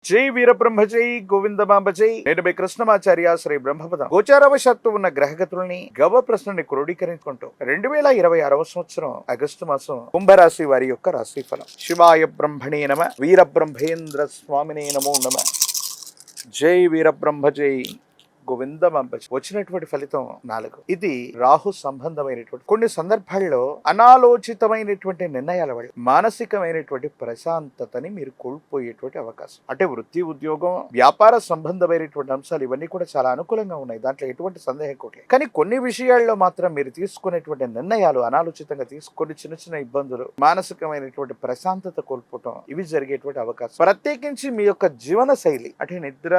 జై వీరబ్రహ్మ జై గోవిందమాంబ జై. నేను మీ కృష్ణమాచార్య శ్రీ బ్రహ్మపదం. గోచారవశాత్తు ఉన్న గ్రహగతుల్ని గవ ప్రశ్నని క్రోడీకరించుకుంటూ 2026వ సంవత్సరం ఆగస్టు మాసం కుంభరాశి వారి యొక్క రాశిఫలం. శివాయ బ్రహ్మణే నమ. వీరబ్రహ్మేంద్ర స్వామినే నమో నమ. జై వీరబ్రహ్మ జై గోవిందమాంబ. వచ్చినటువంటి ఫలితం 4. ఇది రాహు సంబంధమైనటువంటి కొన్ని సందర్భాల్లో అనాలోచితమైనటువంటి నిర్ణయాల వల్ల మానసికమైనటువంటి ప్రశాంతతని మీరు కోల్పోయేటువంటి అవకాశం. అంటే వృత్తి, ఉద్యోగం, వ్యాపార సంబంధమైనటువంటి అంశాలు ఇవన్నీ కూడా చాలా అనుకూలంగా ఉన్నాయి, దాంట్లో ఎటువంటి సందేహం కూడా. కానీ కొన్ని విషయాల్లో మాత్రం మీరు తీసుకునేటువంటి నిర్ణయాలు అనాలోచితంగా తీసుకొని చిన్న చిన్న ఇబ్బందులు, మానసికమైనటువంటి ప్రశాంతత కోల్పోవటం ఇవి జరిగేటువంటి అవకాశం. ప్రత్యేకించి మీ యొక్క జీవన శైలి అంటే నిద్ర,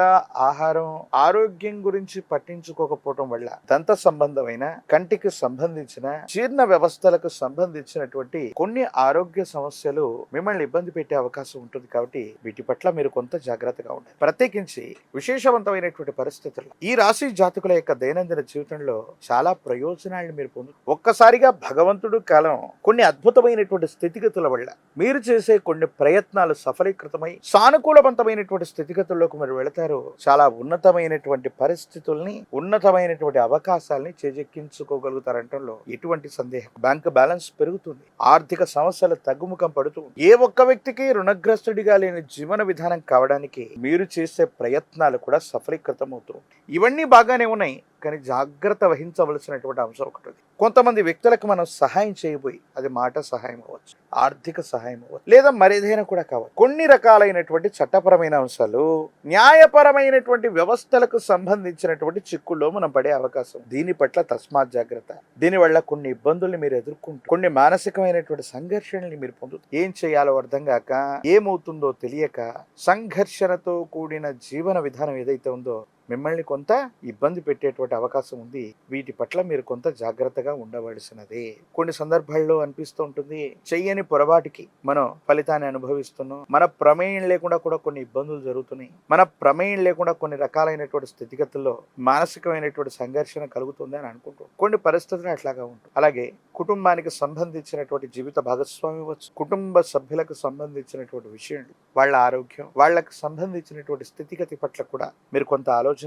ఆహారం, ఆరోగ్యం గురించి పట్టించుకోకపోవటం వల్ల దంత సంబంధమైన, కంటికి సంబంధించిన, జీర్ణ వ్యవస్థలకు సంబంధించినటువంటి కొన్ని ఆరోగ్య సమస్యలు మిమ్మల్ని ఇబ్బంది పెట్టే అవకాశం ఉంటుంది. కాబట్టి వీటి పట్ల మీరు కొంత జాగ్రత్తగా ఉండాలి. ప్రత్యేకించి విశేషవంతమైనటువంటి పరిస్థితుల్లో ఈ రాశి జాతకుల యొక్క దైనందిన జీవితంలో చాలా ప్రయోజనాలను మీరు పొందు. ఒక్కసారిగా భగవంతుడు కాలం కొన్ని అద్భుతమైనటువంటి స్థితిగతుల వల్ల మీరు చేసే కొన్ని ప్రయత్నాలు సఫలీకృతమై సానుకూలవంతమైనటువంటి స్థితిగతుల్లోకి మీరు వెళతారు. చాలా ఉన్నతమైనటువంటి పరిస్థితుల్ని, ఉన్నతమైనటువంటి అవకాశాలని చేజెక్కించుకోగలుగుతారంటంలో ఎటువంటి సందేహం. బ్యాంక్ బ్యాలెన్స్ పెరుగుతుంది, ఆర్థిక సమస్యలు తగ్గుముఖం పడుతూ ఏ ఒక్క వ్యక్తికి రుణగ్రస్తుడిగా లేని జీవన విధానం కావడానికి మీరు చేసే ప్రయత్నాలు కూడా సఫలీకృతం అవుతాయి. ఇవన్నీ బాగానే ఉన్నాయి, కానీ జాగ్రత్త వహించవలసినటువంటి అంశం ఒకటి ఉంది. కొంతమంది వ్యక్తులకు మనం సహాయం చేయబోయి అది మాట సహాయం అవ్వచ్చు, ఆర్థిక సహాయం అవ్వచ్చు, లేదా మరేదైనా కూడా కావచ్చు. కొన్ని రకాలైనటువంటి చట్టపరమైన అంశాలు, న్యాయపరమైనటువంటి వ్యవస్థలకు సంబంధించినటువంటి చిక్కుల్లో మనం పడే అవకాశం. దీని పట్ల తస్మాత్ జాగ్రత్త. దీనివల్ల కొన్ని ఇబ్బందుల్ని మీరు ఎదుర్కొంటూ కొన్ని మానసికమైనటువంటి సంఘర్షణల్ని మీరు పొందుతూ ఏం చేయాలో అర్థం కాక, ఏమవుతుందో తెలియక సంఘర్షణతో కూడిన జీవన విధానం ఏదైతే ఉందో మిమ్మల్ని కొంత ఇబ్బంది పెట్టేటువంటి అవకాశం ఉంది. వీటి పట్ల మీరు కొంత జాగ్రత్తగా ఉండవలసినదే. కొన్ని సందర్భాల్లో అనిపిస్తూ ఉంటుంది, చెయ్యని పొరపాటుకి మనం ఫలితాన్ని అనుభవిస్తున్నాం, మన ప్రమేయం లేకుండా కూడా కొన్ని ఇబ్బందులు జరుగుతున్నాయి, మన ప్రమేయం లేకుండా కొన్ని రకాలైనటువంటి స్థితిగతుల్లో మానసికమైనటువంటి సంఘర్షణ కలుగుతుంది అని అనుకుంటాం. కొన్ని పరిస్థితులు అట్లాగా ఉంటుంది. అలాగే కుటుంబానికి సంబంధించినటువంటి జీవిత భాగస్వామి వచ్చు, కుటుంబ సభ్యులకు సంబంధించినటువంటి విషయాలు, వాళ్ళ ఆరోగ్యం, వాళ్ళకు సంబంధించినటువంటి స్థితిగతి పట్ల కూడా మీరు కొంత ఆలోచించాలి.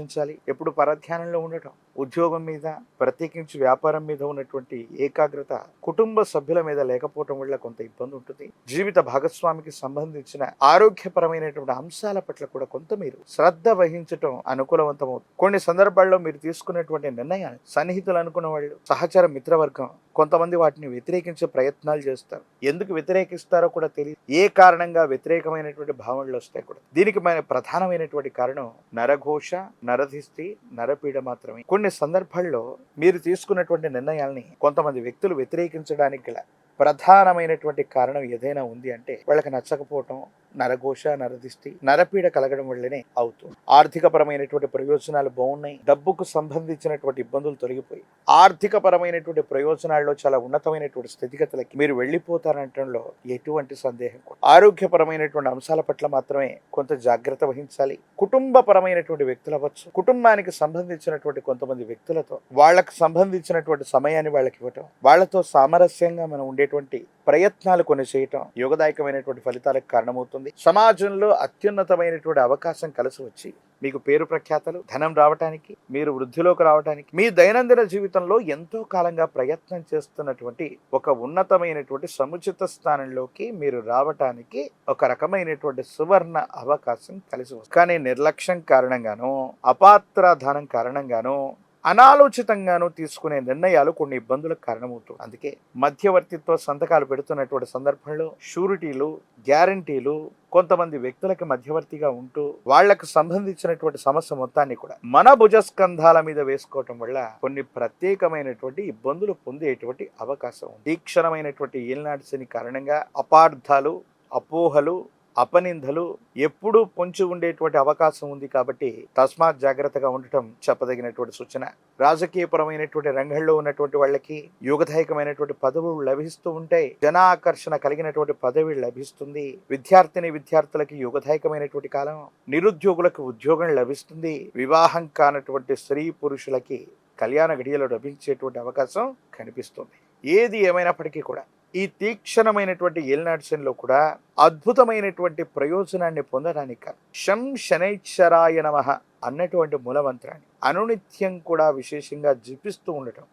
ఎప్పుడు పరధ్యానంలో ఉండటం, ఉద్యోగం మీద, ప్రత్యేకించి వ్యాపారం మీద ఉన్నటువంటి ఏకాగ్రత కుటుంబ సభ్యుల మీద లేకపోవటం వల్ల కొంత ఇబ్బంది ఉంటుంది. జీవిత భాగస్వామికి సంబంధించిన ఆరోగ్యపరమైనటువంటి అంశాల పట్ల కూడా కొంత మీరు శ్రద్ధ వహించటం అనుకూలవంతమవుతుంది. కొన్ని సందర్భాల్లో మీరు తీసుకునేటువంటి నిర్ణయాలు సన్నిహితులు అనుకున్న వాళ్ళు, సహచర మిత్రవర్గం కొంతమంది వాటిని వ్యతిరేకించే ప్రయత్నాలు చేస్తారు. ఎందుకు వ్యతిరేకిస్తారో కూడా తెలియదు, ఏ కారణంగా వ్యతిరేకమైనటువంటి భావనలు వస్తాయి కూడా. దీనికి మన ప్రధానమైనటువంటి కారణం నరఘోష, నరధిష్టి, నరపీడ మాత్రమే. కొన్ని సందర్భాల్లో మీరు తీసుకున్నటువంటి నిర్ణయాల్ని కొంతమంది వ్యక్తులు వ్యతిరేకించడానికి గల ప్రధానమైనటువంటి కారణం ఏదైనా ఉంది అంటే వాళ్ళకి నచ్చకపోవటం, నరఘోష, నరదిష్టి, నరపీడ కలగడం వల్లనే అవుతుంది. ఆర్థిక పరమైనటువంటి ప్రయోజనాలు బాగున్నాయి, డబ్బుకు సంబంధించినటువంటి ఇబ్బందులు తొలగిపోయి ఆర్థిక పరమైనటువంటి ప్రయోజనాల్లో చాలా ఉన్నతమైనటువంటి స్థితిగతులకి మీరు వెళ్ళిపోతారంటంలో ఎటువంటి సందేహం. ఆరోగ్యపరమైనటువంటి అంశాల పట్ల మాత్రమే కొంత జాగ్రత్త వహించాలి. కుటుంబ పరమైనటువంటి వ్యక్తులు అవ్వచ్చు, కుటుంబానికి సంబంధించినటువంటి కొంతమంది వ్యక్తులతో వాళ్ళకు సంబంధించినటువంటి సమయాన్ని వాళ్ళకి ఇవ్వటం, వాళ్ళతో సామరస్యంగా మనం ఉండేటువంటి ప్రయత్నాలు కొన్ని చేయటం యోగదాయకమైనటువంటి ఫలితాలకు కారణమవుతుంది. సమాజంలో అత్యున్నతమైనటువంటి అవకాశం కలిసి వచ్చి మీకు పేరు ప్రఖ్యాతలు, ధనం రావటానికి, మీరు వృద్ధిలోకి రావటానికి, మీ దైనందిన జీవితంలో ఎంతో కాలంగా ప్రయత్నం చేస్తున్నటువంటి ఒక ఉన్నతమైనటువంటి సముచిత స్థానంలోకి మీరు రావటానికి ఒక రకమైనటువంటి సువర్ణ అవకాశం కలిసి వస్తుంది. కానీ నిర్లక్ష్యం కారణంగానో, అపాత్రాధానం కారణంగానో, అనాలోచితంగానూ తీసుకునే నిర్ణయాలు కొన్ని ఇబ్బందులకు కారణమవుతాయి. అందుకే మధ్యవర్తిత్వ సంతకాలు పెడుతున్నటువంటి సందర్భంలో షూరిటీలు, గ్యారంటీలు కొంతమంది వ్యక్తులకు మధ్యవర్తిగా ఉంటూ వాళ్లకు సంబంధించినటువంటి సమస్య మొత్తాన్ని కూడా మన భుజస్కంధాల మీద వేసుకోవటం వల్ల కొన్ని ప్రత్యేకమైనటువంటి ఇబ్బందులు పొందేటువంటి అవకాశం ఉంది. తీక్షణమైనటువంటి ఏలినాటి శని కారణంగా అపార్థాలు, అపోహలు, అపనిందలు ఎప్పుడూ పొంచి ఉండేటువంటి అవకాశం ఉంది. కాబట్టి తస్మాత్ జాగ్రత్తగా ఉండటం చెప్పదగినటువంటి సూచన. రాజకీయపరమైనటువంటి రంగంలో ఉన్నటువంటి వాళ్ళకి యోగదాయకమైనటువంటి పదవులు లభిస్తూ ఉంటాయి, జనాకర్షణ కలిగినటువంటి పదవి లభిస్తుంది. విద్యార్థులకి యోగదాయకమైనటువంటి కాలం, నిరుద్యోగులకు ఉద్యోగం లభిస్తుంది. వివాహం కానటువంటి స్త్రీ పురుషులకి కళ్యాణ గడియలో లభించేటువంటి అవకాశం కనిపిస్తుంది. ఏది ఏమైనప్పటికీ కూడా ఈ తీక్షణమైనటువంటి ఏలినాటి శనిలో కూడా అద్భుతమైనటువంటి ప్రయోజనాన్ని పొందడానికి శం శనైశ్వరాయ నమః అన్నటువంటి మూలమంత్రాన్ని అనునిత్యం కూడా విశేషంగా జపిస్తూ ఉండటం,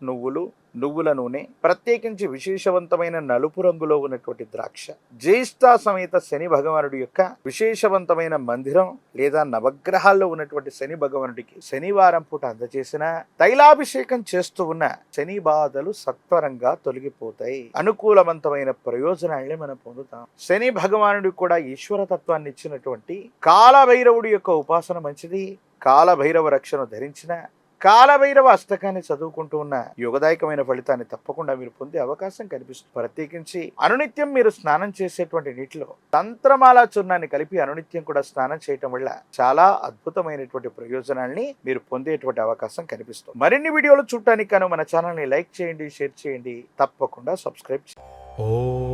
నువ్వుల నూనె, ప్రత్యేకించి విశేషవంతమైన నలుపు రంగులో ఉన్నటువంటి ద్రాక్ష, జ్యేష్ఠ సమేత శని భగవానుడి యొక్క విశేషవంతమైన మందిరం లేదా నవగ్రహాల్లో ఉన్నటువంటి శని భగవానుడికి శనివారం పూట అందజేసిన తైలాభిషేకం చేస్తూ ఉన్న శని బాధలు సత్వరంగా తొలగిపోతాయి. అనుకూలవంతమైన ప్రయోజనాల్ని మనం పొందుతాం. శని భగవానుడికి కూడా ఈశ్వర తత్వాన్ని ఇచ్చినటువంటి కాలభైరవుడి యొక్క ఉపాసన మంచిది. కాలభైరవ రక్షను ధరించిన కాలభైరవ అష్టకాన్ని చదువుకుంటూ ఉన్న యోగదాయకమైన ఫలితాన్ని తప్పకుండా మీరు పొందే అవకాశం కనిపిస్తుంది. ప్రత్యేకించి అనునిత్యం మీరు స్నానం చేసేటువంటి నీటిలో తంత్రమాల చూర్ణాన్ని కలిపి అనునిత్యం కూడా స్నానం చేయటం వల్ల చాలా అద్భుతమైనటువంటి ప్రయోజనాల్ని మీరు పొందేటువంటి అవకాశం కనిపిస్తుంది. మరిన్ని వీడియోలు చూడటానికి మన ఛానల్ని లైక్ చేయండి, షేర్ చేయండి, తప్పకుండా సబ్స్క్రైబ్ చేయండి.